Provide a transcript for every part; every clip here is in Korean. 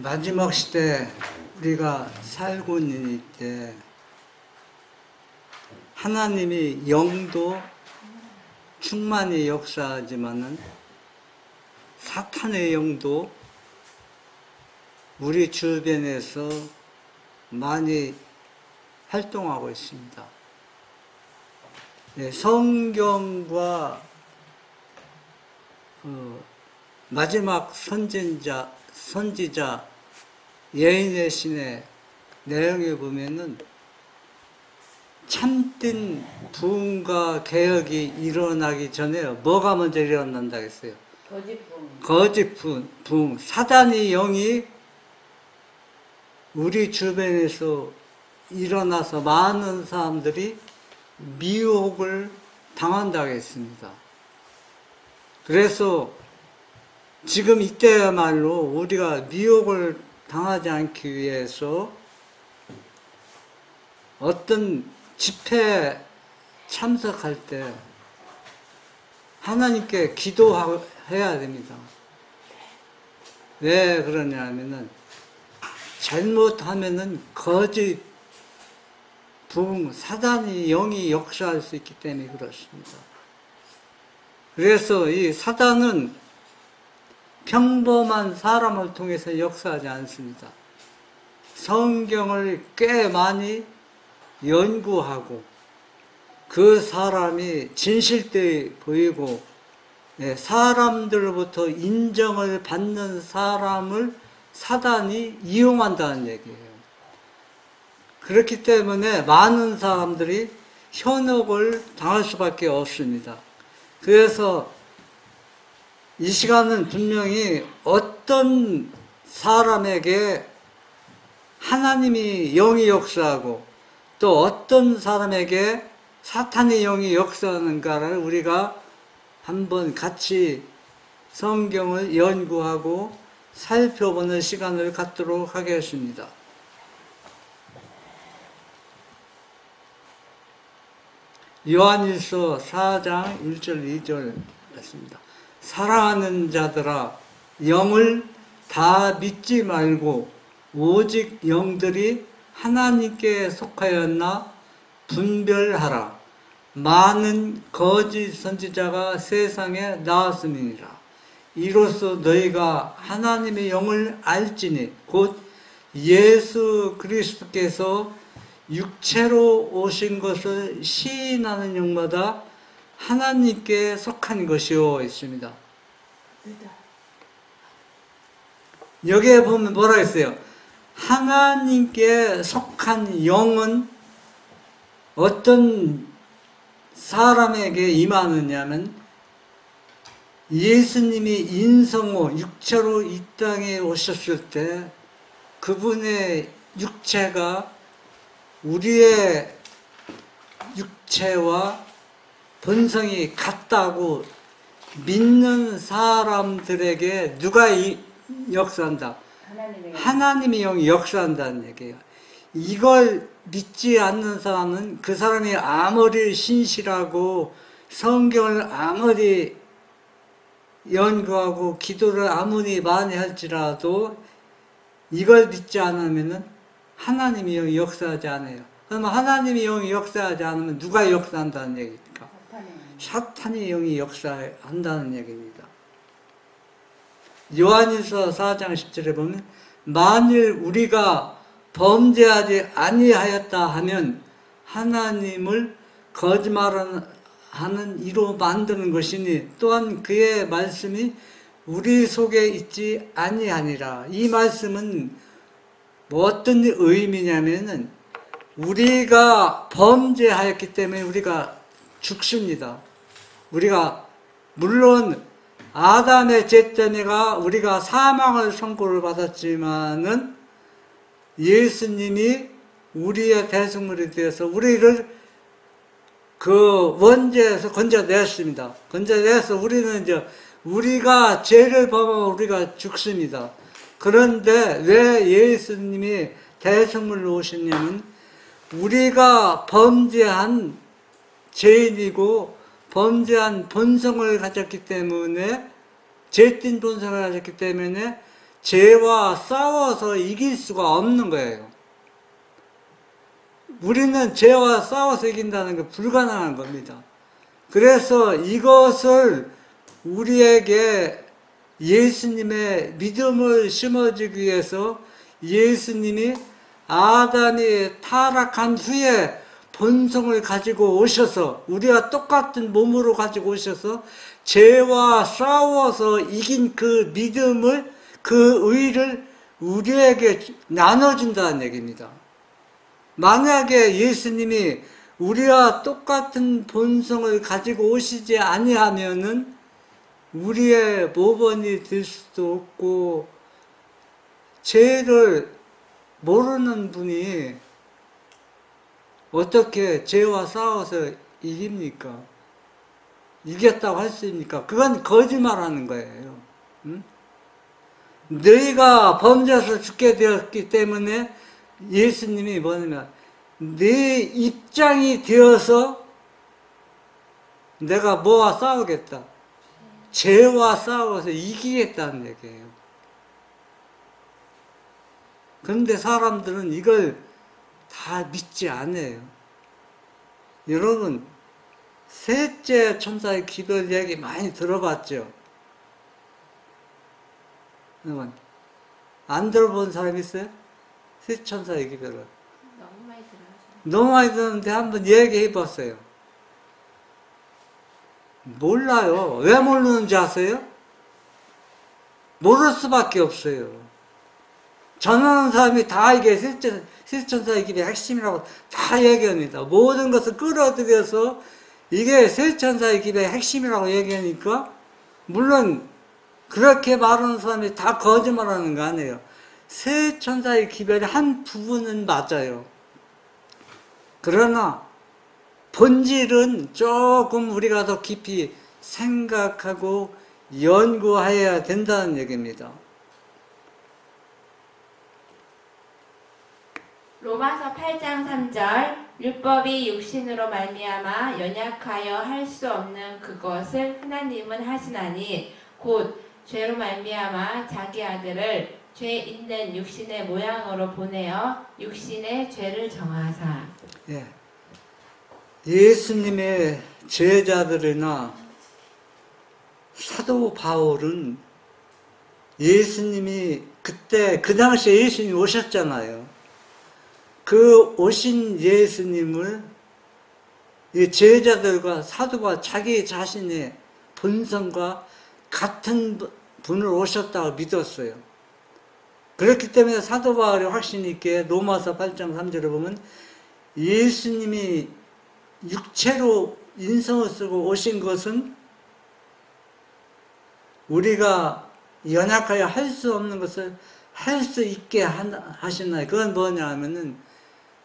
마지막 시대 우리가 살고 있는 때 하나님이 영도 충만히 역사하지만은 사탄의 영도 우리 주변에서 많이 활동하고 있습니다. 성경과 마지막 선지자 여인의 신의 내용에 보면은 참된 부흥과 개혁이 일어나기 전에 뭐가 먼저 일어난다 했어요? 거짓 부흥. 사단의 영이 우리 주변에서 일어나서 많은 사람들이 미혹을 당한다고 했습니다. 그래서 지금 이때야말로 우리가 미혹을 당하지 않기 위해서 어떤 집회에 참석할 때 하나님께 기도해야 됩니다. 왜 그러냐면은 잘못하면은 거짓 부흥, 사단의 영이 역사할 수 있기 때문에 그렇습니다. 그래서 이 사단은 평범한 사람을 통해서 역사하지 않습니다. 성경을 꽤 많이 연구하고 그 사람이 진실되어 보이고 사람들로부터 인정을 받는 사람을 사단이 이용한다는 얘기예요. 그렇기 때문에 많은 사람들이 현혹을 당할 수밖에 없습니다. 그래서 이 시간은 분명히 어떤 사람에게 하나님이 영이 역사하고 또 어떤 사람에게 사탄의 영이 역사하는가를 우리가 한번 같이 성경을 연구하고 살펴보는 시간을 갖도록 하겠습니다. 요한일서 4장 1절 2절 말씀입니다. 사랑하는 자들아, 영을 다 믿지 말고 오직 영들이 하나님께 속하였나 분별하라. 많은 거짓 선지자가 세상에 나왔음이니라. 이로써 너희가 하나님의 영을 알지니 곧 예수 그리스도께서 육체로 오신 것을 시인하는 영마다 하나님께 속한 것이요 있습니다. 여기에 보면 뭐라 했어요? 하나님께 속한 영은 어떤 사람에게 임하느냐면 예수님이 인성호 육체로 이 땅에 오셨을 때 그분의 육체가 우리의 육체와 본성이 같다고 믿는 사람들에게 누가 역사한다? 하나님의 영이 역사한다는 얘기예요. 이걸 믿지 않는 사람은 그 사람이 아무리 신실하고 성경을 아무리 연구하고 기도를 아무리 많이 할지라도 이걸 믿지 않으면 하나님의 영이 역사하지 않아요. 그러면 하나님의 영이 역사하지 않으면 누가 역사한다는 얘기입니까? 사탄의 영이 역사한다는 얘기입니다. 요한일서 4장 10절에 보면 만일 우리가 범죄하지 아니하였다 하면 하나님을 거짓말하는 이로 만드는 것이니 또한 그의 말씀이 우리 속에 있지 아니하니라. 이 말씀은 뭐 어떤 의미냐면은 우리가 범죄하였기 때문에 우리가 죽습니다. 우리가 물론 아담의 죄 때문에가 우리가 사망을 선고를 받았지만은 예수님이 우리의 대속물이 되어서 우리를 그 원죄에서 건져냈습니다. 건져내서 우리는 이제 우리가 죄를 범하면 우리가 죽습니다. 그런데 왜 예수님이 대속물로 오셨냐면 우리가 범죄한 죄인이고 범죄한 본성을 가졌기 때문에 죄띤 본성을 가졌기 때문에 죄와 싸워서 이길 수가 없는 거예요. 우리는 죄와 싸워서 이긴다는 게 불가능한 겁니다. 그래서 이것을 우리에게 예수님의 믿음을 심어주기 위해서 예수님이 아담이 타락한 후에 본성을 가지고 오셔서 우리와 똑같은 몸으로 가지고 오셔서 죄와 싸워서 이긴 그 믿음을 그 의를 우리에게 나눠준다는 얘기입니다. 만약에 예수님이 우리와 똑같은 본성을 가지고 오시지 아니하면은 우리의 모범이 될 수도 없고 죄를 모르는 분이 어떻게 죄와 싸워서 이깁니까? 이겼다고 할 수 있습니까? 그건 거짓말하는 거예요. 응? 너희가 범죄해서 죽게 되었기 때문에 예수님이 뭐냐면 내 입장이 되어서 내가 뭐와 싸우겠다. 죄와 싸워서 이기겠다는 얘기예요. 그런데 사람들은 이걸 다 믿지 않아요. 여러분, 셋째 천사의 기별 얘기 많이 들어봤죠? 여러분, 안 들어본 사람 있어요? 셋째 천사의 기별을. 너무 많이 들어요. 너무 많이 들었는데 한번 얘기해 봤어요. 몰라요. 왜 모르는지 아세요? 모를 수밖에 없어요. 전하는 사람이 다 이게 셋째 천사의 길의 핵심이라고 다 얘기합니다. 모든 것을 끌어들여서 이게 셋째 천사의 길의 핵심이라고 얘기하니까 물론 그렇게 말하는 사람이 다 거짓말하는 거 아니에요. 세 천사의 기별의 한 부분은 맞아요. 그러나 본질은 조금 우리가 더 깊이 생각하고 연구해야 된다는 얘기입니다. 로마서 8장 3절 율법이 육신으로 말미암아 연약하여 할 수 없는 그것을 하나님은 하시나니 곧 죄로 말미암아 자기 아들을 죄 있는 육신의 모양으로 보내어 육신의 죄를 정하사. 예. 예수님의 제자들이나 사도 바울은 예수님이 그때 그 당시에 예수님이 오셨잖아요. 그 오신 예수님을 이 제자들과 사도가 자기 자신의 본성과 같은 분을 오셨다고 믿었어요. 그렇기 때문에 사도 바울이 확신 있게 로마서 8장 3절에 보면 예수님이 육체로 인성을 쓰고 오신 것은 우리가 연약하여 할 수 없는 것을 할 수 있게 하시나요? 그건 뭐냐 하면은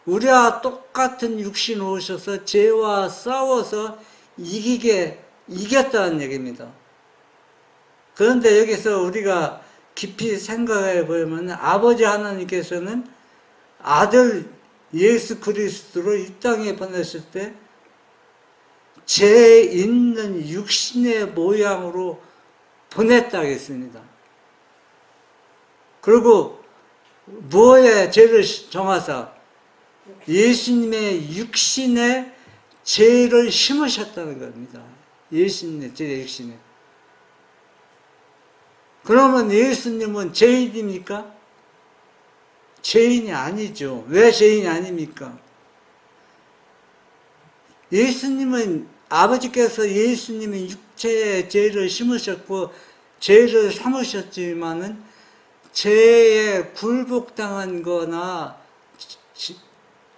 우리와 똑같은 육신 오셔서 죄와 싸워서 이겼다는 얘기입니다. 그런데 여기서 우리가 깊이 생각해 보면 아버지 하나님께서는 아들 예수 그리스도를 이 땅에 보내실 때 죄 있는 육신의 모양으로 보냈다고 했습니다. 그리고 무엇에 죄를 정하사 예수님의 육신에 죄를 심으셨다는 겁니다. 예수님의 죄 육신에. 그러면 예수님은 죄인입니까? 죄인이 아니죠. 왜 죄인이 아닙니까? 예수님은 아버지께서 예수님의 육체에 죄를 심으셨고 죄를 삼으셨지만은 죄에 굴복당한 거나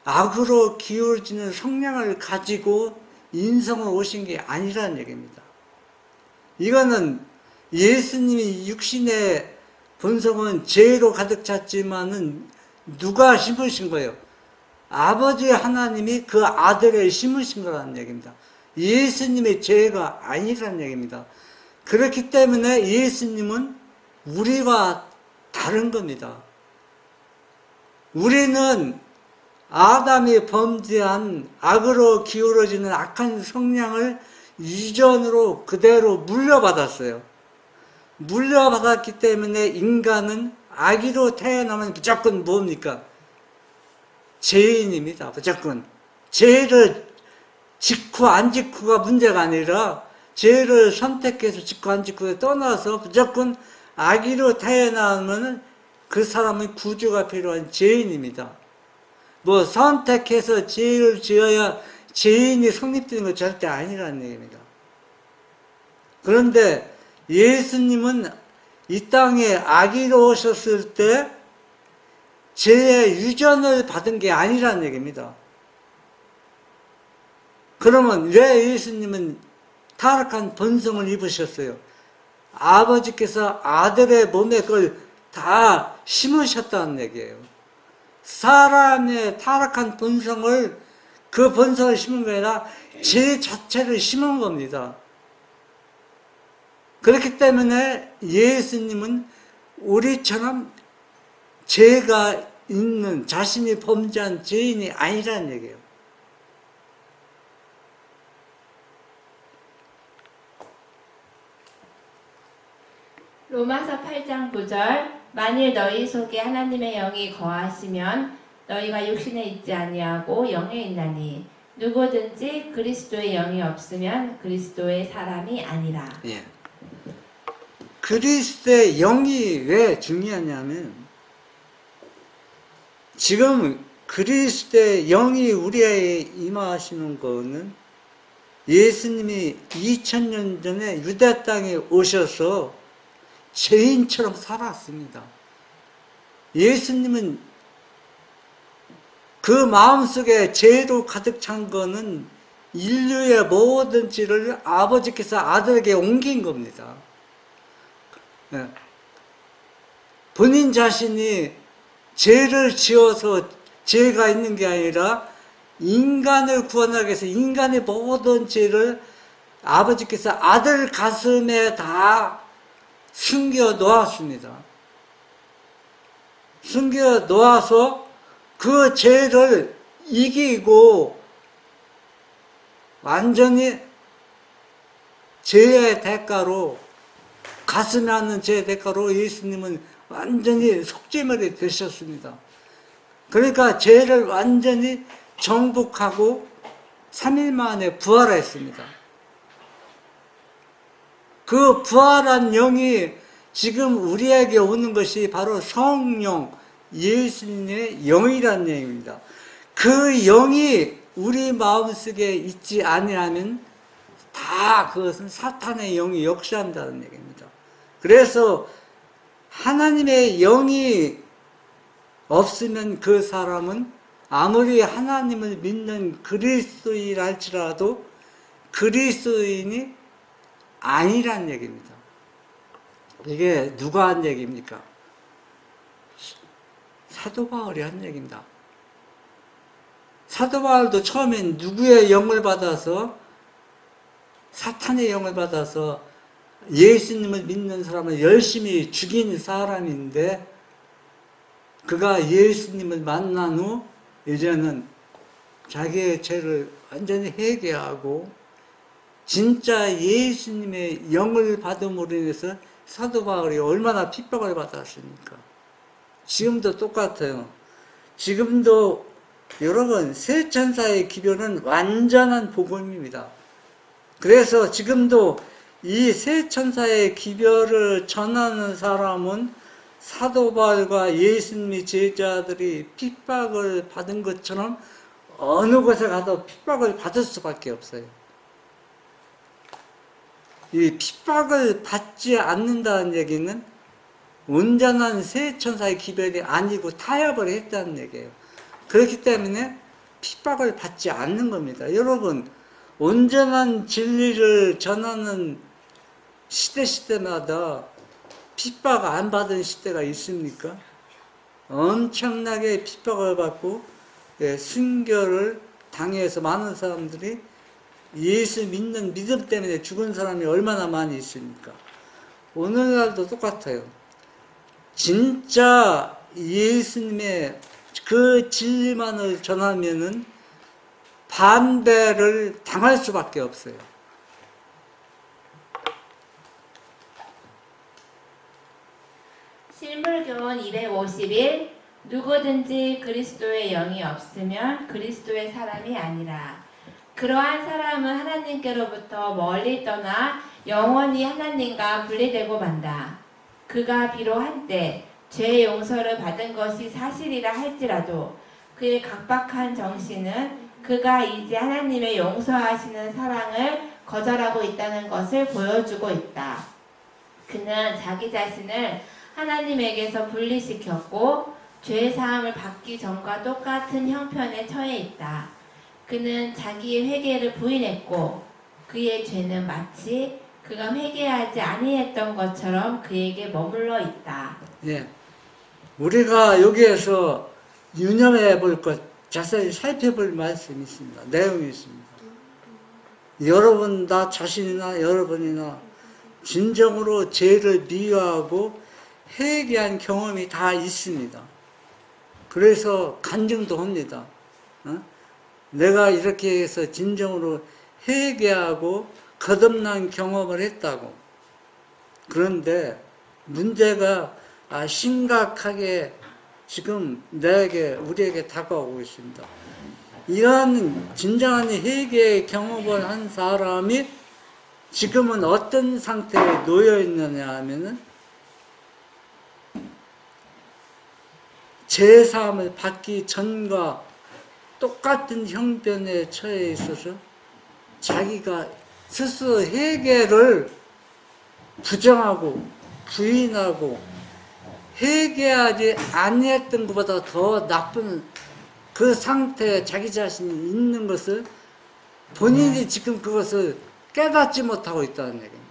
악으로 기울어지는 성향을 가지고 인성을 오신 게 아니라는 얘기입니다. 이거는 예수님이 육신의 본성은 죄로 가득 찼지만은 누가 심으신 거예요? 아버지 하나님이 그 아들을 심으신 거라는 얘기입니다. 예수님의 죄가 아니라는 얘기입니다. 그렇기 때문에 예수님은 우리와 다른 겁니다. 우리는 아담이 범죄한 악으로 기울어지는 악한 성향을 유전으로 그대로 물려받았어요. 물려받았기 때문에 인간은 아기로 태어나면 무조건 뭡니까? 죄인입니다. 무조건. 죄를 짓고 안 짓고가 문제가 아니라 죄를 선택해서 짓고 안 짓고에 떠나서 무조건 아기로 태어나면 그 사람은 구주가 필요한 죄인입니다. 뭐 선택해서 죄를 지어야 죄인이 성립되는 건 절대 아니라는 얘기입니다. 그런데 예수님은 이 땅에 아기로 오셨을 때 죄의 유전을 받은 게 아니라는 얘기입니다. 그러면 왜 예수님은 타락한 본성을 입으셨어요? 아버지께서 아들의 몸에 그걸 다 심으셨다는 얘기예요. 사람의 타락한 본성을 그 본성을 심은 게 아니라 죄 자체를 심은 겁니다. 그렇기 때문에 예수님은 우리처럼 죄가 있는 자신이 범죄한 죄인이 아니라는 얘기예요. 로마서 8장 9절 만일 너희 속에 하나님의 영이 거하시면 너희가 육신에 있지 아니하고 영에 있나니 누구든지 그리스도의 영이 없으면 그리스도의 사람이 아니라. 예. 그리스도의 영이 왜 중요하냐면 지금 그리스도의 영이 우리에 임하시는 거는 예수님이 2000년 전에 유대 땅에 오셔서 죄인처럼 살았습니다. 예수님은 그 마음속에 죄로 가득 찬 거는 인류의 모든 죄를 아버지께서 아들에게 옮긴 겁니다. 본인 자신이 죄를 지어서 죄가 있는 게 아니라 인간을 구원하기 위해서 인간의 모든 죄를 아버지께서 아들 가슴에 다 숨겨 놓았습니다. 숨겨 놓아서 그 죄를 이기고 완전히 죄의 대가로, 가슴에 하는 죄의 대가로 예수님은 완전히 속죄물이 되셨습니다. 그러니까 죄를 완전히 정복하고 3일 만에 부활했습니다. 그 부활한 영이 지금 우리에게 오는 것이 바로 성령, 예수님의 영이라는 얘기입니다. 그 영이 우리 마음속에 있지 아니하면 다 그것은 사탄의 영이 역사한다는 얘기입니다. 그래서 하나님의 영이 없으면 그 사람은 아무리 하나님을 믿는 그리스도인이라 할지라도 그리스도인이 아니란 얘기입니다. 이게 누가 한 얘기입니까? 사도 바울이 한 얘기입니다. 사도 바울도 처음엔 누구의 영을 받아서, 사탄의 영을 받아서 예수님을 믿는 사람을 열심히 죽인 사람인데, 그가 예수님을 만난 후 이제는 자기의 죄를 완전히 회개하고 진짜 예수님의 영을 받음으로 인해서 사도 바울이 얼마나 핍박을 받았습니까? 지금도 똑같아요. 지금도 여러분, 새 천사의 기별은 완전한 복음입니다. 그래서 지금도 이 새 천사의 기별을 전하는 사람은 사도 바울과 예수님의 제자들이 핍박을 받은 것처럼 어느 곳에 가도 핍박을 받을 수밖에 없어요. 이 핍박을 받지 않는다는 얘기는 온전한 새 천사의 기별이 아니고 타협을 했다는 얘기예요. 그렇기 때문에 핍박을 받지 않는 겁니다. 여러분, 온전한 진리를 전하는 시대마다 핍박 안 받은 시대가 있습니까? 엄청나게 핍박을 받고 순교를 당해서 많은 사람들이 예수 믿는 믿음 때문에 죽은 사람이 얼마나 많이 있습니까? 오늘날도 똑같아요. 진짜 예수님의 그 진리만을 전하면은 반대를 당할 수밖에 없어요. 실물교훈 251 누구든지 그리스도의 영이 없으면 그리스도의 사람이 아니라 그러한 사람은 하나님께로부터 멀리 떠나 영원히 하나님과 분리되고 만다. 그가 비록 한때 죄의 용서를 받은 것이 사실이라 할지라도 그의 각박한 정신은 그가 이제 하나님의 용서하시는 사랑을 거절하고 있다는 것을 보여주고 있다. 그는 자기 자신을 하나님에게서 분리시켰고 죄 사함을 받기 전과 똑같은 형편에 처해 있다. 그는 자기의 회개를 부인했고 그의 죄는 마치 그가 회개하지 아니했던 것처럼 그에게 머물러 있다. 예, 우리가 여기에서 유념해 볼 것, 자세히 살펴볼 말씀이 있습니다. 내용이 있습니다. 여러분, 나 자신이나 여러분이나 진정으로 죄를 미워하고 회개한 경험이 다 있습니다. 그래서 간증도 합니다. 내가 이렇게 해서 진정으로 회개하고 거듭난 경험을 했다고. 그런데 문제가 심각하게 지금 우리에게 다가오고 있습니다. 이러한 진정한 회개의 경험을 한 사람이 지금은 어떤 상태에 놓여 있느냐 하면은 죄사함을 받기 전과 똑같은 형편에 처해 있어서 자기가 스스로 회개를 부정하고 부인하고 회개하지 아니했던 것보다 더 나쁜 그 상태에 자기 자신이 있는 것을 본인이 지금 그것을 깨닫지 못하고 있다는 얘기입니다.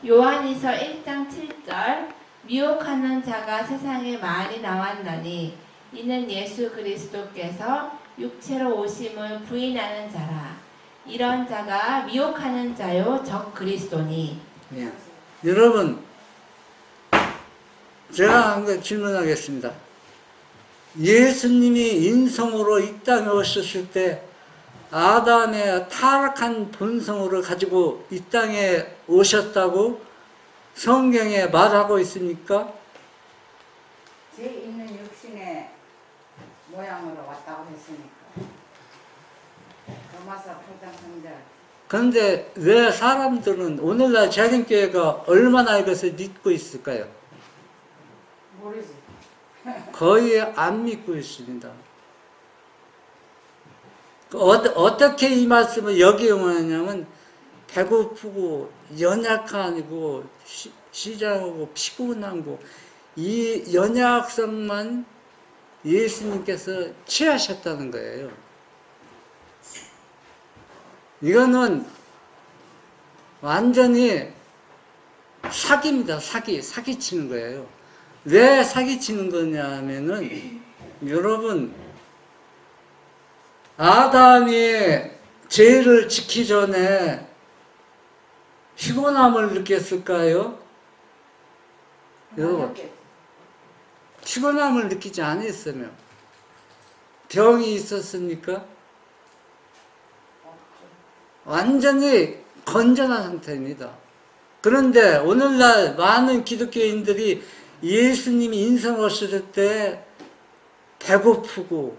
요한이서 1장 7절 미혹하는 자가 세상에 많이 나왔나니 이는 예수 그리스도께서 육체로 오심을 부인하는 자라. 이런 자가 미혹하는 자요 적 그리스도니. 예. 여러분, 제가 한 거 질문하겠습니다. 예수님이 인성으로 이 땅에 오셨을 때 아담의 타락한 본성으로 가지고 이 땅에 오셨다고 성경에 말하고 있습니까? 죄 있는 육신의 모양으로 왔다고 했으니까. 로마서 8장 3절. 그런데 왜 사람들은 오늘날 재림교회가 얼마나 이것을 믿고 있을까요? 모르지. 거의 안 믿고 있습니다. 어떻게 이 말씀을 여기냐면 배고프고 연약하고 시장하고 피곤하고 이 연약성만 예수님께서 취하셨다는 거예요. 이거는 완전히 사기입니다. 사기치는 거예요. 왜 사기치는 거냐 하면은 여러분, 아담이 죄를 짓기 전에 피곤함을 느꼈을까요? 여러분, 피곤함을 느끼지 않았으며 병이 있었습니까? 완전히 건전한 상태입니다. 그런데 오늘날 많은 기독교인들이 예수님이 인생하실 때 배고프고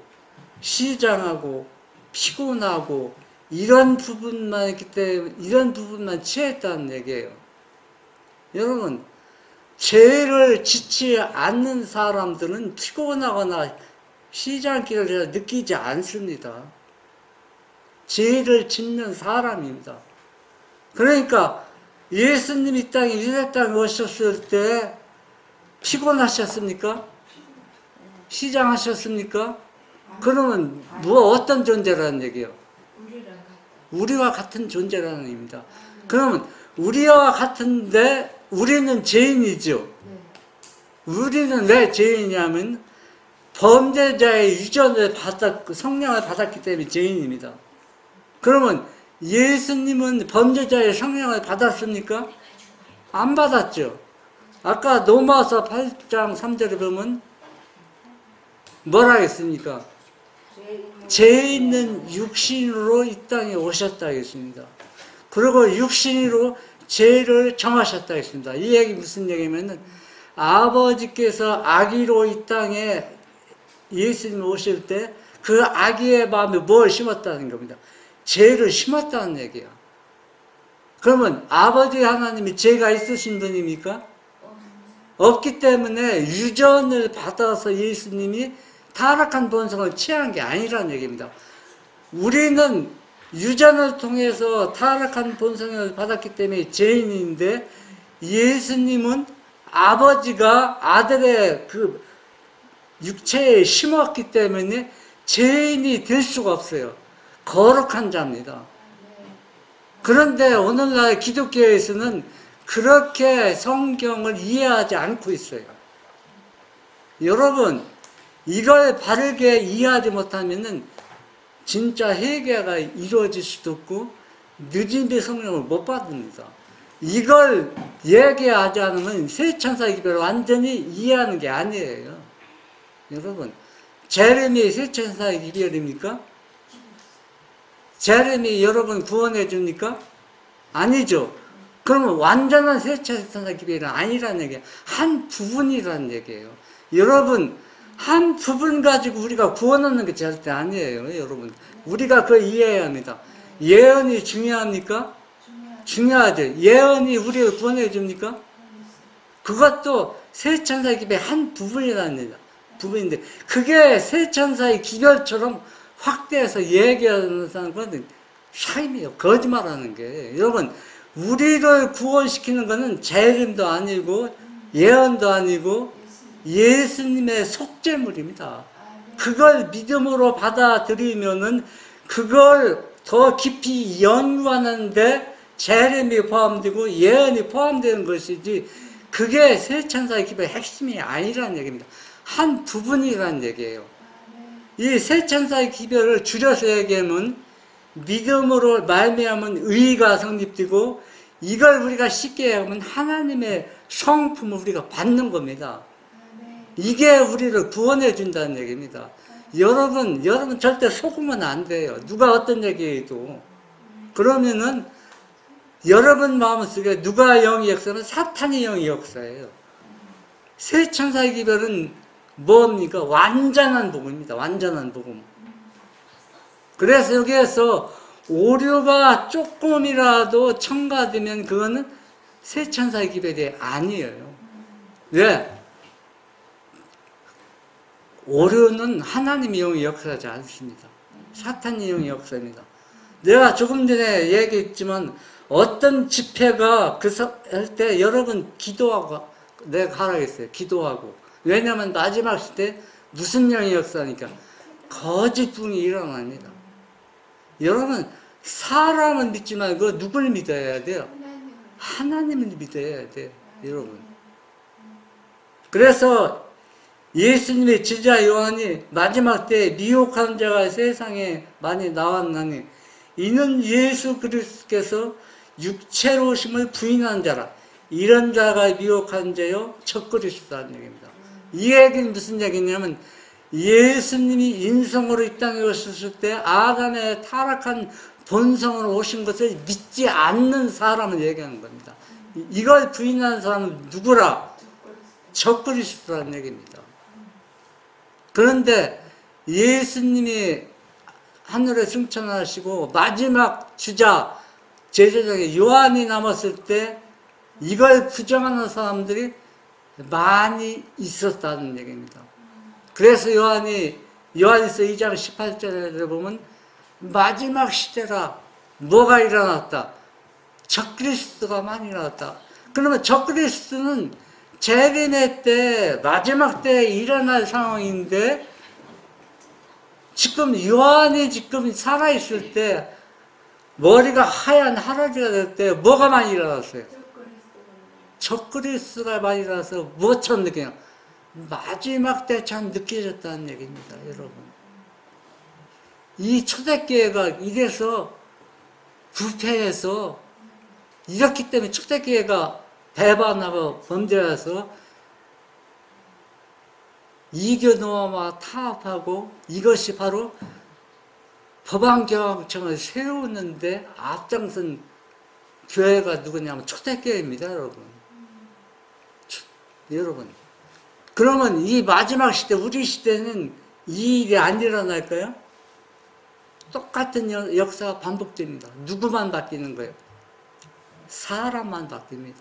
시장하고 피곤하고 이런 부분만 있기 때문에 이런 부분만 취했다는 얘기예요. 여러분, 죄를 짓지 않는 사람들은 피곤하거나 시장기를 느끼지 않습니다. 죄를 짓는 사람입니다. 그러니까 예수님이 이 땅에 유대 땅에 오셨을 때 피곤하셨습니까? 시장하셨습니까? 그러면 어떤 존재라는 얘기예요? 우리와 같은 존재라는 얘기입니다. 그러면 우리와 같은데 우리는 죄인이죠. 우리는 왜 죄인이냐면 범죄자의 유전을 받았고 성령을 받았기 때문에 죄인입니다. 그러면 예수님은 범죄자의 성령을 받았습니까? 안 받았죠. 아까 로마서 8장 3절에 보면 뭐라 했습니까? 죄 있는 육신으로 이 땅에 오셨다 했습니다. 그리고 육신으로 죄를 정하셨다 했습니다. 이 얘기 무슨 얘기냐면 아버지께서 아기로 이 땅에 예수님 오실 때 그 아기의 마음에 뭘 심었다는 겁니다. 죄를 심었다는 얘기야. 그러면 아버지 하나님이 죄가 있으신 분입니까? 없기 때문에 유전을 받아서 예수님이 타락한 본성을 취한 게 아니라는 얘기입니다. 우리는 유전을 통해서 타락한 본성을 받았기 때문에 죄인인데 예수님은 아버지가 아들의 그 육체에 심었기 때문에 죄인이 될 수가 없어요. 거룩한 자입니다. 그런데 오늘날 기독교에서는 그렇게 성경을 이해하지 않고 있어요. 여러분, 이걸 바르게 이해하지 못하면은 진짜 회개가 이루어질 수도 없고 늦은이 성령을 못 받습니다. 이걸 얘기하지 않으면 세 천사의 기별을 완전히 이해하는 게 아니에요. 여러분, 제레미 세 천사의 기별입니까? 제레미 여러분 구원해 줍니까? 아니죠. 그러면 완전한 세 천사의 기별은 아니라는 얘기예요. 한 부분이라는 얘기예요. 여러분, 한 부분 가지고 우리가 구원하는 게 절대 아니에요. 여러분, 우리가 그걸 이해해야 합니다. 예언이 중요합니까? 중요하죠. 예언이 우리를 구원해 줍니까? 그것도 세 천사의 기별의 한 부분이라는 부분인데, 그게 세 천사의 기별처럼 확대해서 얘기하는 건 샤임이에요. 거짓말하는 게. 여러분, 우리를 구원시키는 것은 재림도 아니고 예언도 아니고 예수님의 속죄물입니다. 그걸 믿음으로 받아들이면은 그걸 더 깊이 연구하는데 재림이 포함되고 예언이 포함되는 것이지, 그게 세 천사의 기별의 핵심이 아니라는 얘기입니다. 한 부분이라는 얘기예요. 이 세 천사의 기별을 줄여서 얘기하면 믿음으로 말미암은 의가 성립되고 이걸 우리가 쉽게 하면 하나님의 성품을 우리가 받는 겁니다. 이게 우리를 구원해 준다는 얘기입니다. 여러분 절대 속으면 안 돼요. 누가 어떤 얘기해도. 그러면은 여러분 마음속에 누가 영의 역사는 사탄의 영의 역사예요. 세 천사의 기별은 뭡니까? 완전한 복음입니다. 완전한 복음. 그래서 여기에서 오류가 조금이라도 첨가되면 그거는 세 천사의 기별이 아니에요. 왜? 오류는 하나님의 영의 역사지 않습니다. 사탄의 영의 역사입니다. 내가 조금 전에 얘기했지만 어떤 집회가 할 때 여러분 기도하고 내가 하라겠어요. 기도하고. 왜냐하면 마지막 시대 무슨 영의 역사니까 거짓붕이 일어납니다. 여러분 사람은 믿지 말고 누굴 믿어야 돼요? 하나님을 믿어야 돼요. 여러분. 그래서 예수님의 제자 요한이 마지막 때 미혹한 자가 세상에 많이 나왔나니 이는 예수 그리스도께서 육체로 오심을 부인한 자라. 이런 자가 미혹한 자요 적그리스도라는 얘기입니다. 이 얘기는 무슨 얘기냐면 예수님이 인성으로 이 땅에 오셨을 때 아담의 타락한 본성으로 오신 것을 믿지 않는 사람을 얘기하는 겁니다. 이걸 부인하는 사람은 누구라? 적그리스도라는 얘기입니다. 그런데 예수님이 하늘에 승천하시고 마지막 주자 제자장에 요한이 남았을 때 이걸 부정하는 사람들이 많이 있었다는 얘기입니다. 그래서 요한일서 2장 18절에 보면 마지막 시대라 뭐가 일어났다? 적그리스도가 많이 일어났다. 그러면 적그리스도는 재림의 때 마지막 때에 일어날 상황인데 지금 요한이 지금 살아있을 때 머리가 하얀 할아버지가 될 때 뭐가 많이 일어났어요? 적그리스도가 많이 일어나서 뭐처럼 느껴요? 마지막 때처럼 느껴졌다는 얘기입니다. 여러분. 이 초대교회가 이래서 부패해서 이렇기 때문에 초대교회가 배반하고 범죄해서 이교노와 타협하고 이것이 바로 법안경청을 세우는데 앞장선 교회가 누구냐면 초대교회입니다. 여러분. 그러면 이 마지막 시대, 우리 시대는 이 일이 안 일어날까요? 똑같은 역사가 반복됩니다. 누구만 바뀌는 거예요? 사람만 바뀝니다.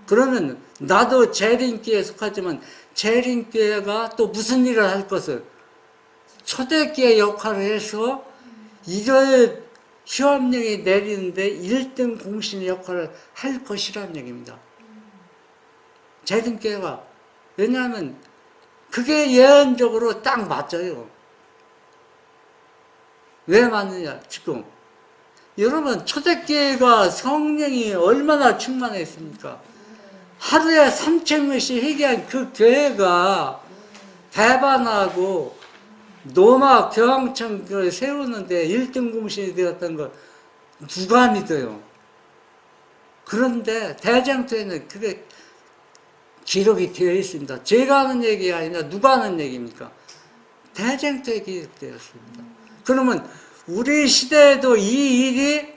그러면 나도 재림교회에 속하지만 재림교회가 또 무슨 일을 할 것을 초대교회 역할을 해서 이걸 휴업령이 내리는데 1등 공신의 역할을 할 것이라는 얘기입니다. 재림교회가. 왜냐하면 그게 예언적으로 딱 맞아요. 왜 맞느냐 지금 여러분 초대교회가 성령이 얼마나 충만해 있습니까? 하루에 3,000명씩 회개한 그 교회가 배반하고 노마 교황청을 세우는데 1등 공신이 되었던 걸 누가 믿어요? 그런데 대장토에는 그게 기록이 되어 있습니다. 제가 하는 얘기가 아니라 누가 하는 얘기입니까? 대장토에 기록되었습니다. 그러면 우리 시대에도 이 일이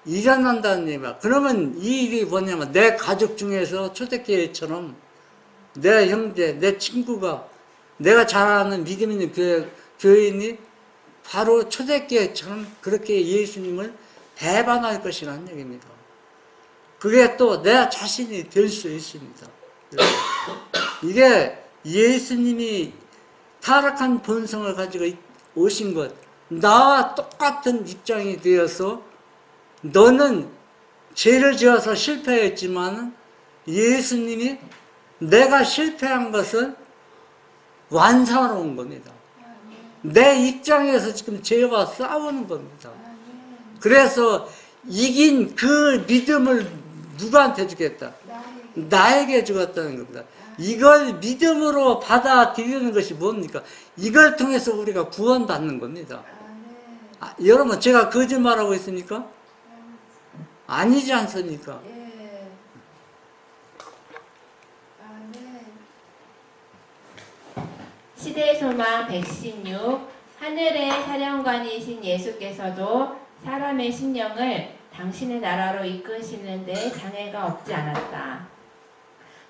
일어난다는 얘기입니다. 그러면 이 일이 뭐냐면 내 가족 중에서 초대교회처럼 내 형제, 내 친구가 내가 잘 아는 믿음 있는 교회인이 바로 초대교회처럼 그렇게 예수님을 배반할 것이라는 얘기입니다. 그게 또 내 자신이 될 수 있습니다. 이게 예수님이 타락한 본성을 가지고 오신 것, 나와 똑같은 입장이 되어서 너는 죄를 지어서 실패했지만 예수님이 내가 실패한 것을 완성하러 온 겁니다. 내 입장에서 지금 죄와 싸우는 겁니다. 그래서 이긴 그 믿음을 누구한테 주겠다? 나에게 주었다는 겁니다. 이걸 믿음으로 받아들이는 것이 뭡니까? 이걸 통해서 우리가 구원받는 겁니다. 여러분 제가 거짓말하고 있습니까? 아니지 않습니까? 예. 아멘. 시대의 소망 116. 하늘의 사령관이신 예수께서도 사람의 심령을 당신의 나라로 이끄시는데 장애가 없지 않았다.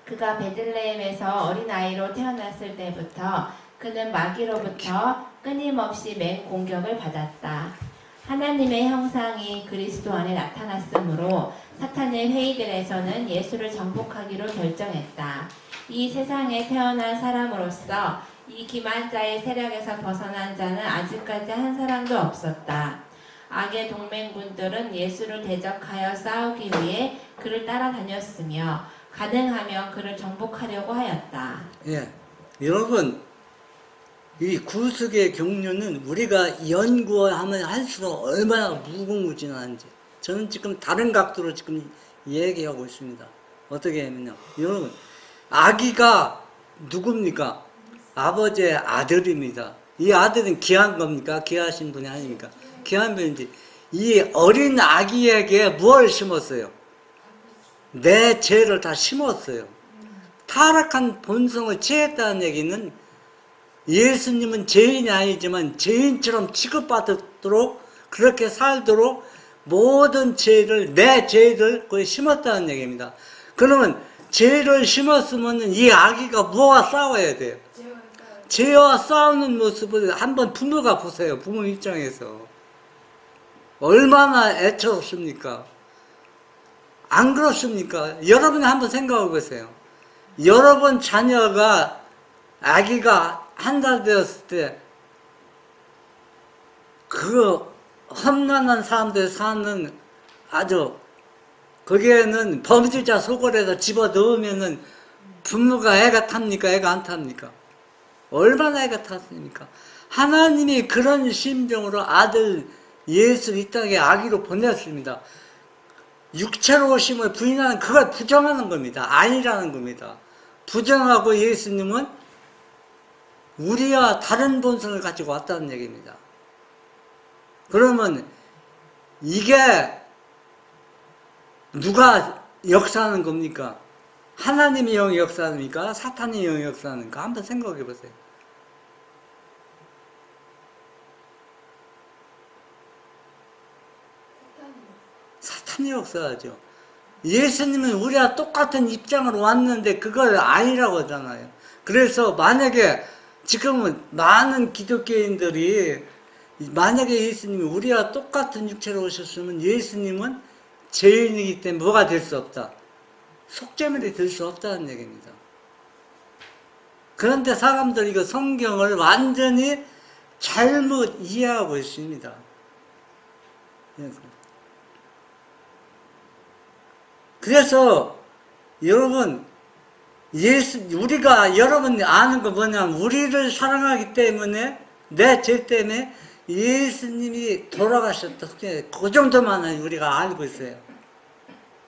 그가 베들레헴에서 어린아이로 태어났을 때부터 그는 마귀로부터 끊임없이 맹공격을 받았다. 하나님의 형상이 그리스도 안에 나타났으므로 사탄의 회의들에서는 예수를 정복하기로 결정했다. 이 세상에 태어난 사람으로서 이 기만자의 세력에서 벗어난 자는 아직까지 한 사람도 없었다. 악의 동맹군들은 예수를 대적하여 싸우기 위해 그를 따라다녔으며 가능하면 그를 정복하려고 하였다. 예, 여러분 이 구속의 경륜은 우리가 연구하면 할수록 얼마나 무궁무진한지 저는 지금 다른 각도로 지금 얘기하고 있습니다. 어떻게 하면요, 여러분 아기가 누굽니까? 아버지의 아들입니다. 이 아들은 귀한 겁니까? 귀하신 분이 아닙니까? 귀한 분인지 이 어린 아기에게 무엇을 심었어요? 내 죄를 다 심었어요. 타락한 본성을 취했다는 얘기는 예수님은 죄인이 아니지만 죄인처럼 취급받도록 그렇게 살도록 모든 죄를 내 죄를 거기 심었다는 얘기입니다. 그러면 죄를 심었으면 이 아기가 뭐와 싸워야 돼요? 죄와 싸우는 모습을 한번 부모가 보세요. 부모 입장에서 얼마나 애처롭습니까? 안 그렇습니까? 여러분이 한번 생각해 보세요. 여러분 자녀가 아기가 한 달 되었을 때 그 험난한 사람들 사는 아주 거기에는 범죄자 소굴에서 집어넣으면은 부모가 애가 탑니까? 애가 안 탑니까? 얼마나 애가 탔습니까? 하나님이 그런 심정으로 아들 예수를 이 땅에 아기로 보냈습니다. 육체로 오심을 부인하는 그걸 부정하는 겁니다. 아니라는 겁니다. 부정하고 예수님은 우리와 다른 본성을 가지고 왔다는 얘기입니다. 그러면 이게 누가 역사하는 겁니까? 하나님의 영이 역사합니까? 사탄의 영이 역사하는가? 한번 생각해 보세요. 사탄이 역사하죠. 예수님은 우리와 똑같은 입장으로 왔는데 그걸 아니라고 하잖아요. 그래서 만약에 지금은 많은 기독교인들이 만약에 예수님이 우리와 똑같은 육체로 오셨으면 예수님은 죄인이기 때문에 뭐가 될 수 없다. 속죄물이 될 수 없다는 얘기입니다. 그런데 사람들이 이거 성경을 완전히 잘못 이해하고 있습니다. 그래서 여러분 우리가 여러분이 아는 거 뭐냐면 우리를 사랑하기 때문에 내 죄 때문에 예수님이 돌아가셨다. 그 정도만 우리가 알고 있어요.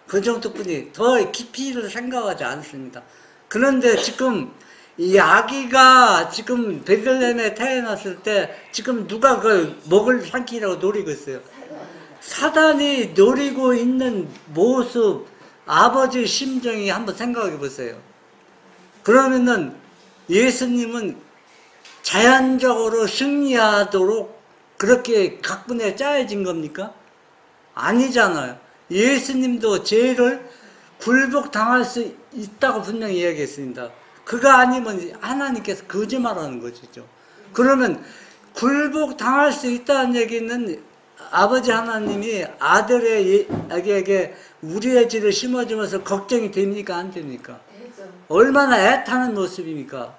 그 정도뿐이 더 깊이를 생각하지 않습니다. 그런데 지금 이 아기가 지금 베들레헴에 태어났을 때 지금 누가 그걸 먹을 삼키라고 노리고 있어요. 사단이 노리고 있는 모습, 아버지의 심정이 한번 생각해 보세요. 그러면은 예수님은 자연적으로 승리하도록 그렇게 각본에 짜여진 겁니까? 아니잖아요. 예수님도 죄를 굴복당할 수 있다고 분명히 이야기했습니다. 그거 아니면 하나님께서 거짓말하는 것이죠. 그러면 굴복당할 수 있다는 얘기는 아버지 하나님이 아들에게 우리의 죄를 심어주면서 걱정이 됩니까? 안 됩니까? 얼마나 애타는 모습입니까?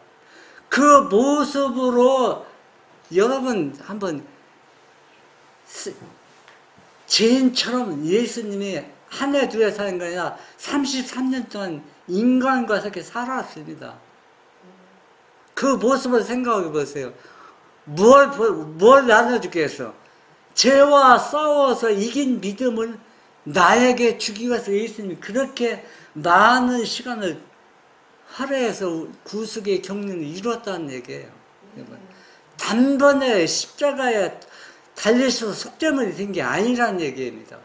그 모습으로 여러분 한번 죄인처럼 예수님이 한 해 두 해 사는 게 아니라 33년 동안 인간과 이렇게 살았습니다. 그 모습을 생각해 보세요. 뭘 나눠주겠어? 죄와 싸워서 이긴 믿음을 나에게 주기 위해서 예수님이 그렇게 많은 시간을 할애해서 구속의 경륜을 이뤘다는 얘기예요. 단번에 십자가에 달려서 속죄물이 된 게 아니라는 얘기입니다.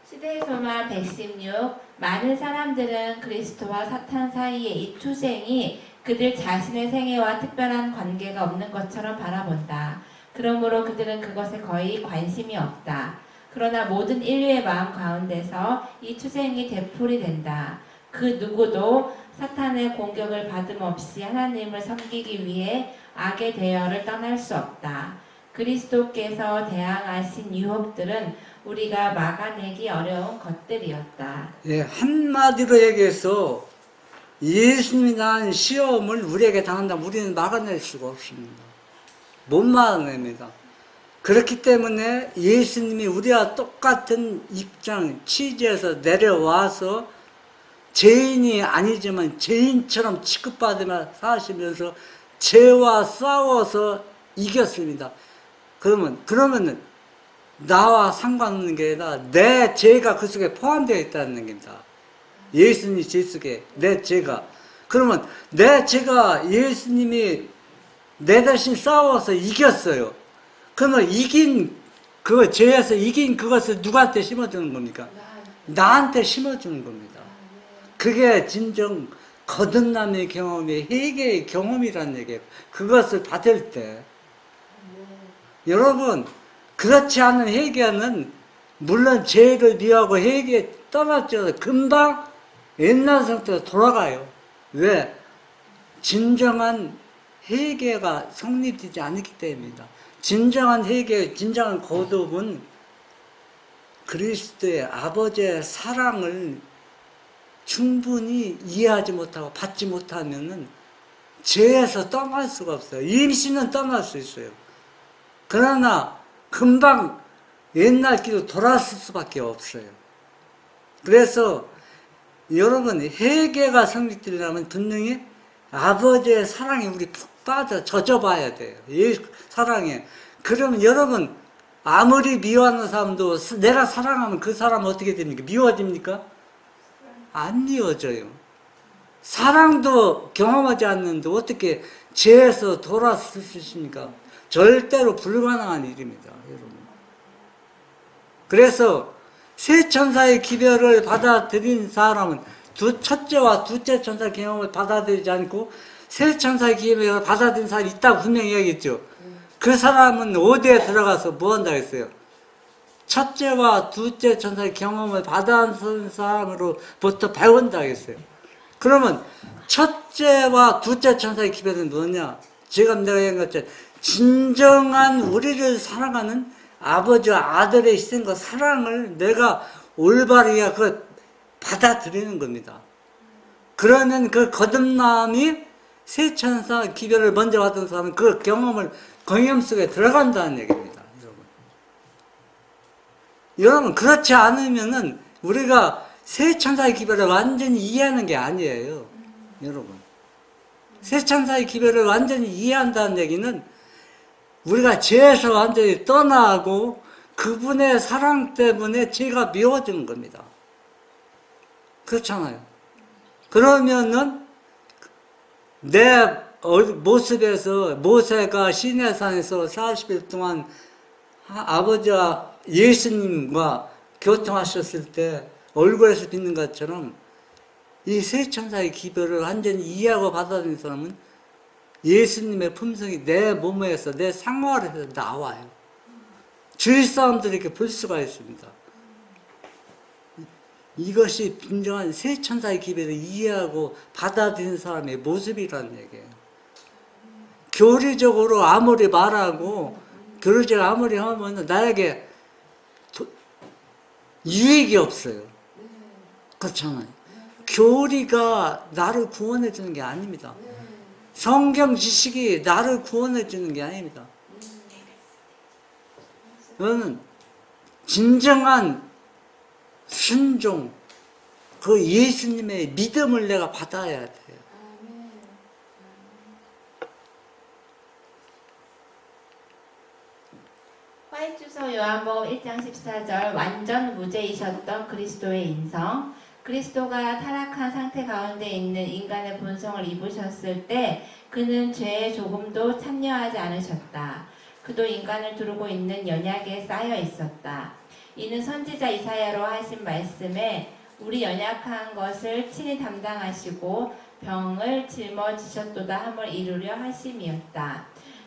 시대의 소망 116. 많은 사람들은 그리스도와 사탄 사이의 이 투쟁이 그들 자신의 생애와 특별한 관계가 없는 것처럼 바라본다. 그러므로 그들은 그것에 거의 관심이 없다. 그러나 모든 인류의 마음 가운데서 이 투쟁이 되풀이 된다. 그 누구도 사탄의 공격을 받음없이 하나님을 섬기기 위해 악의 대열을 떠날 수 없다. 그리스도께서 대항하신 유혹들은 우리가 막아내기 어려운 것들이었다. 예, 한마디로 얘기해서 예수님이 낳은 시험을 우리에게 당한다면 우리는 막아낼 수가 없습니다. 못 막아냅니다. 그렇기 때문에 예수님이 우리와 똑같은 입장, 취지에서 내려와서 죄인이 아니지만 죄인처럼 취급받으며 사시면서 죄와 싸워서 이겼습니다. 그러면은 나와 상관없는 게 아니라 내 죄가 그 속에 포함되어 있다는 겁니다. 예수님 죄 속에 내 죄가. 그러면 내 죄가 예수님이 내 대신 싸워서 이겼어요. 그러면 그 죄에서 이긴 그것을 누구한테 심어주는 겁니까? 나한테 심어주는 겁니다. 그게 진정 거듭남의 경험이 회개의 경험이라는 얘기예요. 그것을 받을 때 여러분 그렇지 않은 회개는 물론 죄를 미워하고 회개 떠났죠. 금방 옛날 상태로 돌아가요. 왜? 진정한 회개가 성립되지 않기 때문입니다. 진정한 회개, 진정한 거듭은 그리스도의 아버지의 사랑을 충분히 이해하지 못하고 받지 못하면은 죄에서 떠날 수가 없어요. 임신은 떠날 수 있어요. 그러나 금방 옛날 길로 돌아설 수밖에 없어요. 그래서 여러분 회개가 성립되려면 분명히 아버지의 사랑에 우리 푹 빠져 젖어봐야 돼요. 사랑에. 그러면 여러분 아무리 미워하는 사람도 내가 사랑하면 그 사람은 어떻게 됩니까? 미워집니까? 안 미워져요. 사랑도 경험하지 않는데 어떻게 죄에서 돌아설 수 있습니까? 절대로 불가능한 일입니다, 여러분. 그래서 세 천사의 기별을 받아들인 사람은 첫째와 둘째 천사 경험을 받아들이지 않고 세 천사의 기별을 받아들인 사람이 있다고 분명히 얘기했죠. 그 사람은 어디에 들어가서 뭐 한다고 했어요? 첫째와 둘째 천사의 경험을 받아들인 사람으로부터 배운다고 했어요. 그러면 첫째와 둘째 천사의 기별은 뭐냐? 지금 내가 얘기한 것처럼 진정한 우리를 사랑하는 아버지와 아들의 희생과 사랑을 내가 올바르게 그 받아들이는 겁니다. 그러면 그 거듭남이 세 천사 기별을 먼저 받은 사람은 그 경험 속에 들어간다는 얘기입니다. 여러분 그렇지 않으면은 우리가 세 천사의 기별을 완전히 이해하는 게 아니에요. 여러분 세 천사의 기별을 완전히 이해한다는 얘기는 우리가 죄에서 완전히 떠나고 그분의 사랑 때문에 죄가 미워지는 겁니다. 그렇잖아요. 그러면은 내 모습에서 모세가 시내산에서 40일 동안 아버지와 예수님과 교통하셨을 때 얼굴에서 빛는 것처럼 이 세 천사의 기별을 완전히 이해하고 받아들인 사람은 예수님의 품성이 내 몸에서 내 생활에서 나와요. 주위 사람들에게 볼 수가 있습니다. 이것이 진정한 세 천사의 기별을 이해하고 받아들인 사람의 모습이라는 얘기예요. 교리적으로 아무리 말하고 교리적으로 아무리 하면 나에게 유익이 없어요. 그렇잖아요. 교리가 나를 구원해 주는 게 아닙니다. 성경 지식이 나를 구원해 주는 게 아닙니다. 너는 진정한 순종, 그 예수님의 믿음을 내가 받아야 돼요. 화이트서 요한복음 1장 14절 완전 무죄이셨던 그리스도의 인성. 그리스도가 타락한 상태 가운데 있는 인간의 본성을 입으셨을 때 그는 죄에 조금도 참여하지 않으셨다. 그도 인간을 두르고 있는 연약에 쌓여 있었다. 이는 선지자 이사야로 하신 말씀에 우리 연약한 것을 친히 담당하시고 병을 짊어지셨도다 함을 이루려 하심이었다.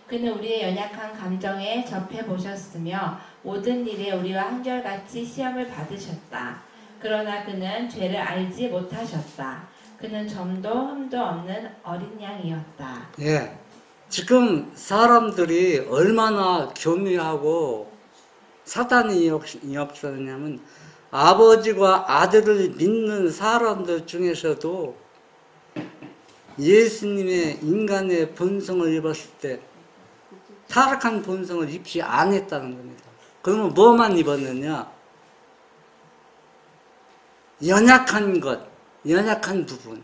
그는 우리의 연약한 감정에 접해 보셨으며 모든 일에 우리와 한결같이 시험을 받으셨다. 그러나 그는 죄를 알지 못하셨다. 그는 점도 흠도 없는 어린 양이었다. 예. 지금 사람들이 얼마나 교묘하고 사단이 역사냐면 아버지와 아들을 믿는 사람들 중에서도 예수님의 인간의 본성을 입었을 때 타락한 본성을 입지 않았다는 겁니다. 그러면 뭐만 입었느냐? 연약한 것, 연약한 부분,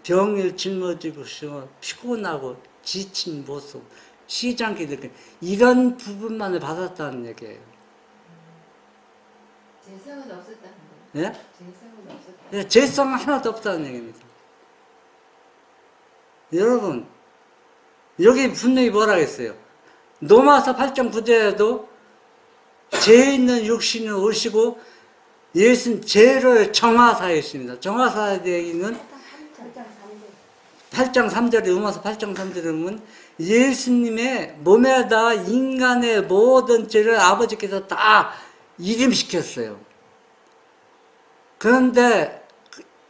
병을 짊어지고 피곤하고 지친 모습, 시장기 느낌, 이런 부분만을 받았다는 얘기예요. 죄성은 없었다는 거예요. 예? 죄성은 없었다. 예, 죄성 하나도 없다는 얘기입니다. 여러분, 여기 분명히 뭐라 했어요? 로마서 8장 9절에도 죄 있는 육신을 오시고 예수는 죄를 정하사했습니다. 정하사의 얘기는 8장 3절에 로마서 8장 3절에 보면 예수님의 몸에다 인간의 모든 죄를 아버지께서 다 이름시켰어요. 그런데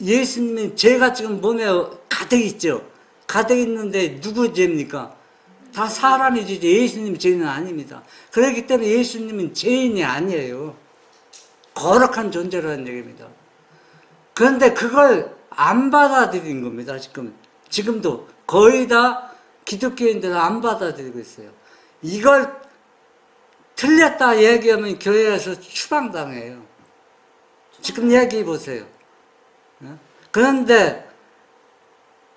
예수님은 죄가 지금 몸에 가득 있죠. 가득 있는데 누구 죄입니까? 다 사람이지 예수님 죄는 아닙니다. 그렇기 때문에 예수님은 죄인이 아니에요. 거룩한 존재라는 얘기입니다. 그런데 그걸 안 받아들인 겁니다. 지금도 거의 다 기독교인들은 안 받아들이고 있어요. 이걸 틀렸다 얘기하면 교회에서 추방당해요. 지금 얘기해 보세요. 그런데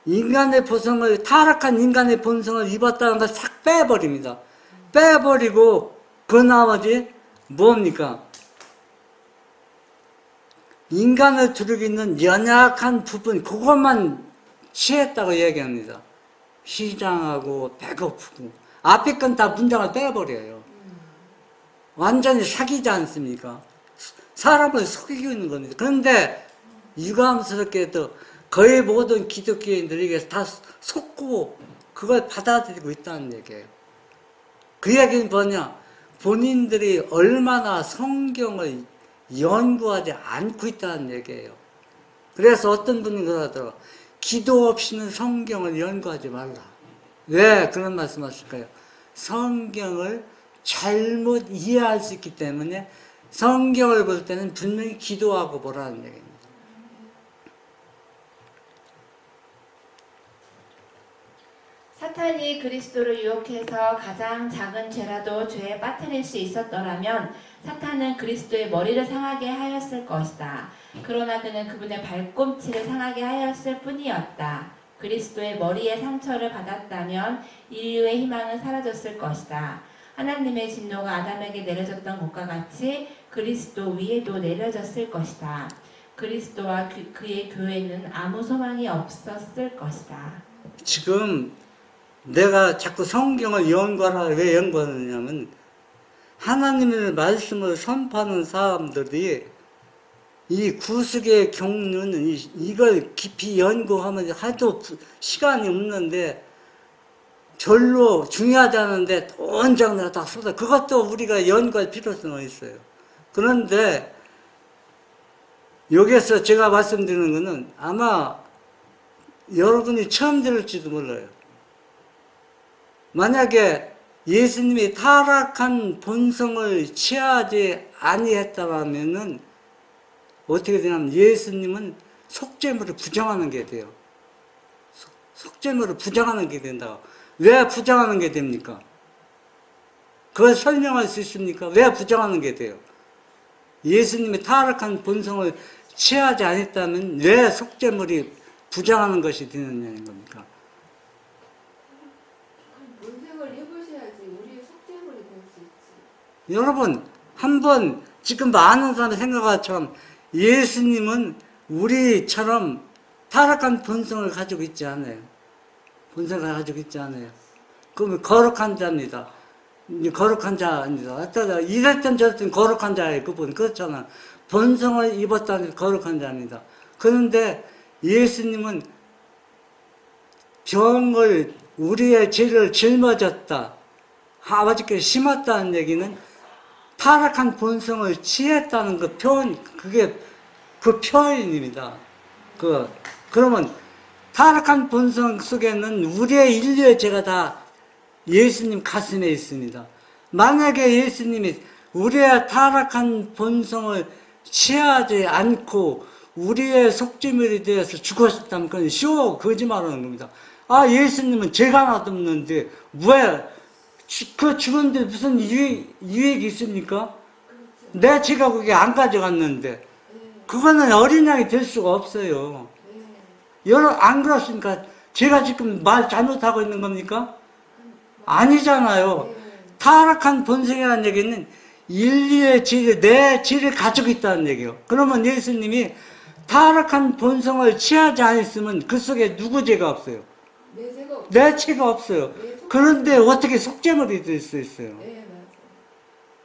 인간의 본성을, 타락한 인간의 본성을 입었다는 걸 싹 빼버립니다. 빼버리고 그 나머지 뭡니까? 인간을 두르고 있는 연약한 부분, 그것만 취했다고 얘기합니다. 시장하고 배고프고 앞에 건 다 문장을 빼버려요. 완전히 사기지 않습니까? 사람을 속이고 있는 겁니다. 그런데 유감스럽게도 거의 모든 기독교인들에게 다 속고 그걸 받아들이고 있다는 얘기예요. 그 얘기는 뭐냐? 본인들이 얼마나 성경을 연구하지 않고 있다는 얘기예요. 그래서 어떤 분이 그러더라고요. 기도 없이는 성경을 연구하지 말라. 왜 그런 말씀 하실까요? 성경을 잘못 이해할 수 있기 때문에 성경을 볼 때는 분명히 기도하고 보라는 얘기입니다. 사탄이 그리스도를 유혹해서 가장 작은 죄라도 죄에 빠뜨릴 수 있었더라면 사탄은 그리스도의 머리를 상하게 하였을 것이다. 그러나 그는 그분의 발꿈치를 상하게 하였을 뿐이었다. 그리스도의 머리에 상처를 받았다면 인류의 희망은 사라졌을 것이다. 하나님의 진노가 아담에게 내려졌던 것과 같이 그리스도 위에도 내려졌을 것이다. 그리스도와 그의 교회는 아무 소망이 없었을 것이다. 지금 내가 자꾸 성경을 연구하라 왜 연구하느냐면 하나님의 말씀을 선포하는 사람들이 이 구속의 경륜은 이걸 깊이 연구하면 하도 시간이 없는데 별로 중요하지 않은데 온 장르를 다 쏟아. 그것도 우리가 연구할 필요성이 있어요. 그런데 여기서 제가 말씀드리는 것은 아마 여러분이 처음 들을지도 몰라요. 만약에 예수님이 타락한 본성을 취하지 아니했다면은 어떻게 되냐면 예수님은 속죄물을 부정하는 게 돼요. 속죄물을 부정하는 게 된다. 왜 부정하는 게 됩니까? 그걸 설명할 수 있습니까? 왜 부정하는 게 돼요? 예수님이 타락한 본성을 취하지 않았다면 왜 속죄물이 부정하는 것이 되느냐는 겁니까? 본성을 입으셔야지 우리의 속죄물이 될 수 있지. 여러분, 한번 지금 많은 사람이 생각한 것처럼 예수님은 우리처럼 타락한 본성을 가지고 있지 않아요. 본성을 가지고 있지 않아요. 그러면 거룩한 자입니다. 거룩한 자입니다. 이랬던 저랬던 거룩한 자예요. 그분 그렇잖아. 본성을 입었다는 거룩한 자입니다. 그런데 예수님은 병을 우리의 죄를 짊어졌다. 아버지께 심었다는 얘기는 타락한 본성을 취했다는 그 표현, 그게 그 표현입니다. 그러면 타락한 본성 속에는 우리의 인류의 죄가 다 예수님 가슴에 있습니다. 만약에 예수님이 우리의 타락한 본성을 취하지 않고 우리의 속죄물이 되어서 죽었다면 그건 쇼 거짓말하는 겁니다. 아, 예수님은 죄가 하나도 없는데 왜 그 죽은데 무슨 유익이 있습니까? 내 죄가 그게 안 가져갔는데 그거는 어린 양이 될 수가 없어요. 안 그렇습니까? 제가 지금 말 잘못하고 있는 겁니까? 아니잖아요. 타락한 본성이라는 얘기는 인류의 죄를, 내 죄를 가지고 있다는 얘기예요. 그러면 예수님이 타락한 본성을 취하지 않았으면 그 속에 누구 죄가 없어요? 내 죄가 없어요. 그런데 어떻게 속죄물이 될 수 있어요?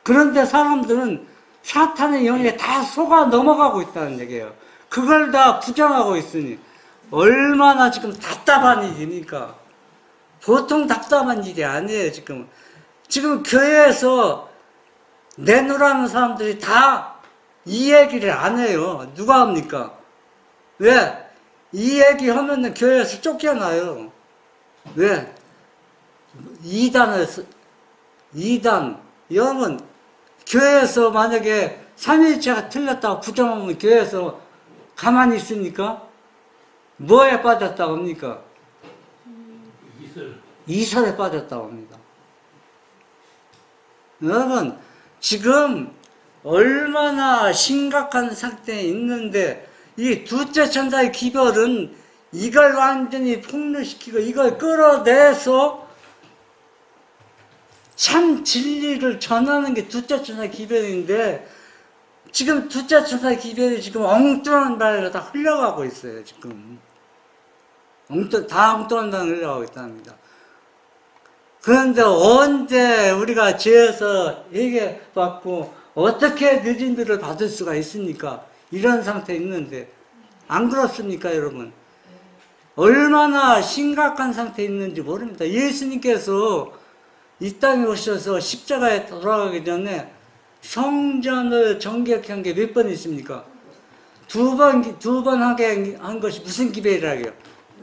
그런데 사람들은 사탄의 영에 다 속아 넘어가고 있다는 얘기예요. 그걸 다 부정하고 있으니 얼마나 지금 답답한 일입니까? 보통 답답한 일이 아니에요. 지금 교회에서 내놓으라는 사람들이 다 이 얘기를 안 해요. 누가 합니까? 왜? 이 얘기 하면은 교회에서 쫓겨나요. 왜? 이단, 여러분, 교회에서 만약에 삼위일체가 틀렸다고 부정하면 교회에서 가만히 있습니까? 뭐에 빠졌다고 합니까? 이설에 빠졌다고 합니다. 여러분, 지금 얼마나 심각한 상태에 있는데 이 둘째 천사의 기별은 이걸 완전히 폭로시키고 이걸 끌어내서 참 진리를 전하는 게 둘째 천사의 기별인데 지금 둘째 천사의 기별이 지금 엉뚱한 발로 다 흘러가고 있어요. 지금 다 엉뚱한 발로 흘러가고 있답니다. 그런데 언제 우리가 죄에서 회개받고 어떻게 늦은 비를 받을 수가 있습니까? 이런 상태에 있는데 안 그렇습니까, 여러분? 얼마나 심각한 상태에 있는지 모릅니다. 예수님께서 이 땅에 오셔서 십자가에 돌아가기 전에 성전을 정결한 게 몇 번 있습니까? 두 번 하게 한 것이 무슨 기별이라고요?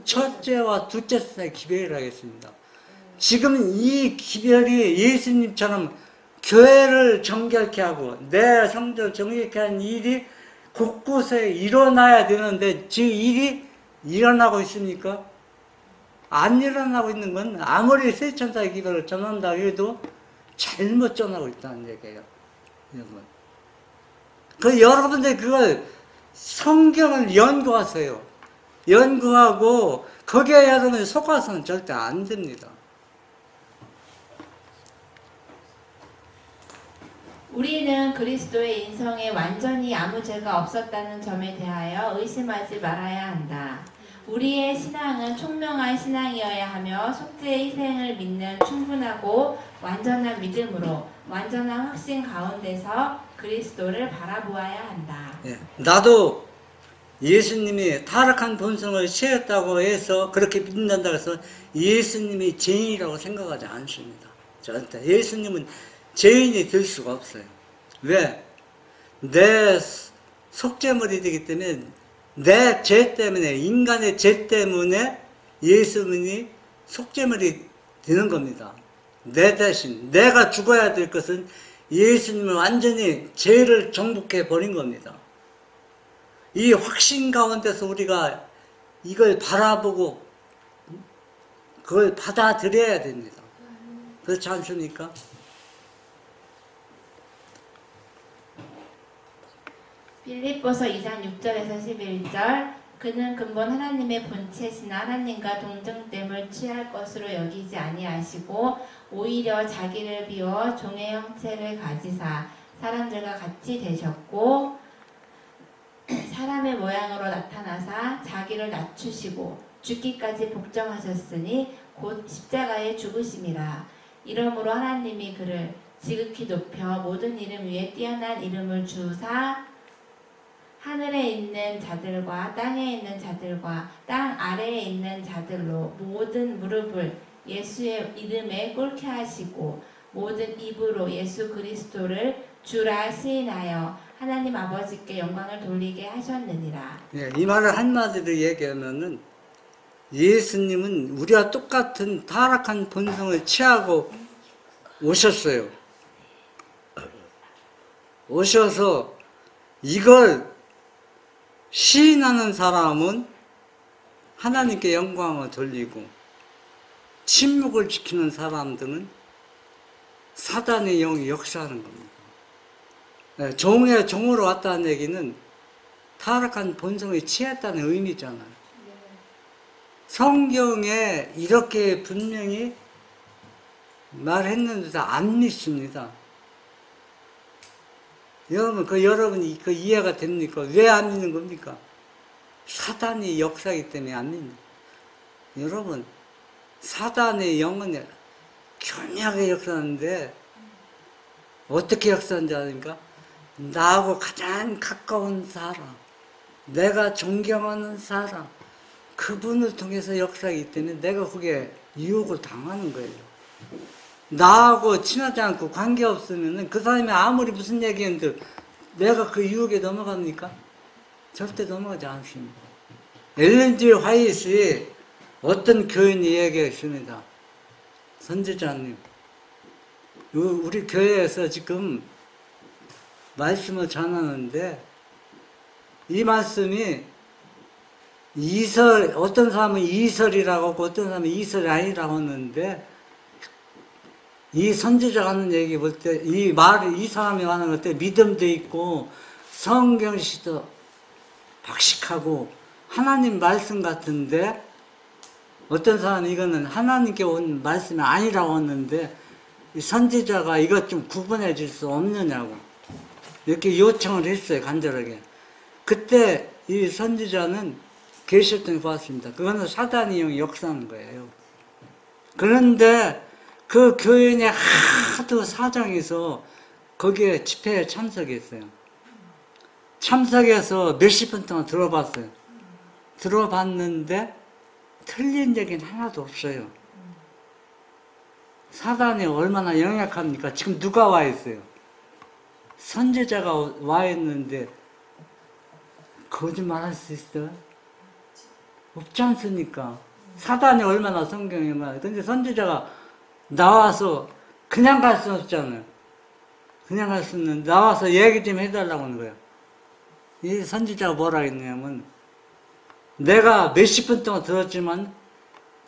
첫째와 둘째 사이 기별이라고 했습니다. 지금 이 기별이 예수님처럼 교회를 정결케 하고 내 성전을 정결케 하는 일이 곳곳에 일어나야 되는데 지금 일이 일어나고 있습니까? 안 일어나고 있는 건 아무리 세천사의 기별을 전한다 해도 잘못 전하고 있다는 얘기예요. 여러분. 여러분들 그걸 성경을 연구하세요. 연구하고 거기에 여러분이 속아서는 절대 안 됩니다. 우리는 그리스도의 인성에 완전히 아무 죄가 없었다는 점에 대하여 의심하지 말아야 한다. 우리의 신앙은 총명한 신앙이어야 하며 속죄의 희생을 믿는 충분하고 완전한 믿음으로 완전한 확신 가운데서 그리스도를 바라보아야 한다. 예, 나도 예수님이 타락한 본성을 취했다고 해서 그렇게 믿는다고 해서 예수님이 죄인이라고 생각하지 않습니다. 절대. 예수님은 죄인이 될 수가 없어요. 왜? 내 속죄물이 되기 때문에 내 죄 때문에 인간의 죄 때문에 예수님이 속죄물이 되는 겁니다. 내 대신 내가 죽어야 될 것은 예수님을 완전히 죄를 정복해 버린 겁니다. 이 확신 가운데서 우리가 이걸 바라보고 그걸 받아들여야 됩니다. 그렇지 않습니까? 빌립보서 2장 6절에서 11절 그는 근본 하나님의 본체시나 하나님과 동등됨을 취할 것으로 여기지 아니하시고 오히려 자기를 비워 종의 형체를 가지사 사람들과 같이 되셨고 사람의 모양으로 나타나사 자기를 낮추시고 죽기까지 복종하셨으니 곧 십자가에 죽으심이라. 이러므로 하나님이 그를 지극히 높여 모든 이름 위에 뛰어난 이름을 주사 하늘에 있는 자들과 땅에 있는 자들과 땅 아래에 있는 자들로 모든 무릎을 예수의 이름에 꿇게 하시고 모든 입으로 예수 그리스도를 주라 시인하여 하나님 아버지께 영광을 돌리게 하셨느니라. 예, 이 말을 한마디로 얘기하면은 예수님은 우리와 똑같은 타락한 본성을 취하고 오셨어요. 오셔서 이걸 시인하는 사람은 하나님께 영광을 돌리고 침묵을 지키는 사람들은 사단의 영이 역사하는 겁니다. 네, 종의 종으로 왔다는 얘기는 타락한 본성에 취했다는 의미잖아요. 성경에 이렇게 분명히 말했는데도 안 믿습니다. 여러분, 여러분이 이해가 됩니까? 왜 안 믿는 겁니까? 사단이 역사이기 때문에 안 믿는 거예요. 여러분, 사단의 영은 교묘하게 역사하는데 어떻게 역사하는지 아십니까? 나하고 가장 가까운 사람, 내가 존경하는 사람, 그분을 통해서 역사이기 때문에 내가 그게 유혹을 당하는 거예요. 나하고 친하지 않고 관계없으면 그 사람이 아무리 무슨 얘기해도 내가 그 유혹에 넘어갑니까? 절대 넘어가지 않습니다. 엘렌 G 화이트의 어떤 교인이 얘기했습니다. 선지자님, 우리 교회에서 지금 말씀을 전하는데 이 말씀이 이설, 어떤 사람은 이설이라고 하고 어떤 사람은 이설이 아니라고 하는데 이 선지자가 하는 얘기 볼 때 이 말이 이 사람이 하는 것 때 믿음도 있고 성경시도 박식하고 하나님 말씀 같은데 어떤 사람은 이거는 하나님께 온 말씀이 아니라고 했는데 이 선지자가 이것 좀 구분해 줄 수 없느냐고 이렇게 요청을 했어요. 간절하게. 그때 이 선지자는 계셨던 것 같습니다. 그거는 사단이 형 역사하는 거예요. 그런데 그 교인이 하도 사정해서 거기에 집회에 참석했어요. 참석해서 몇십 분 동안 들어봤어요. 들어봤는데 틀린 얘기는 하나도 없어요. 사단이 얼마나 영약합니까? 지금 누가 와 있어요? 선지자가 와 있는데 거짓말 할 수 있어요? 없지 않습니까? 사단이 얼마나 성경에 말해요. 근데 선지자가 나와서 그냥 갈 수 없잖아요. 그냥 갈 수 없는데 나와서 얘기 좀 해달라고 하는 거예요. 이 선지자가 뭐라 했냐면 내가 몇십 분 동안 들었지만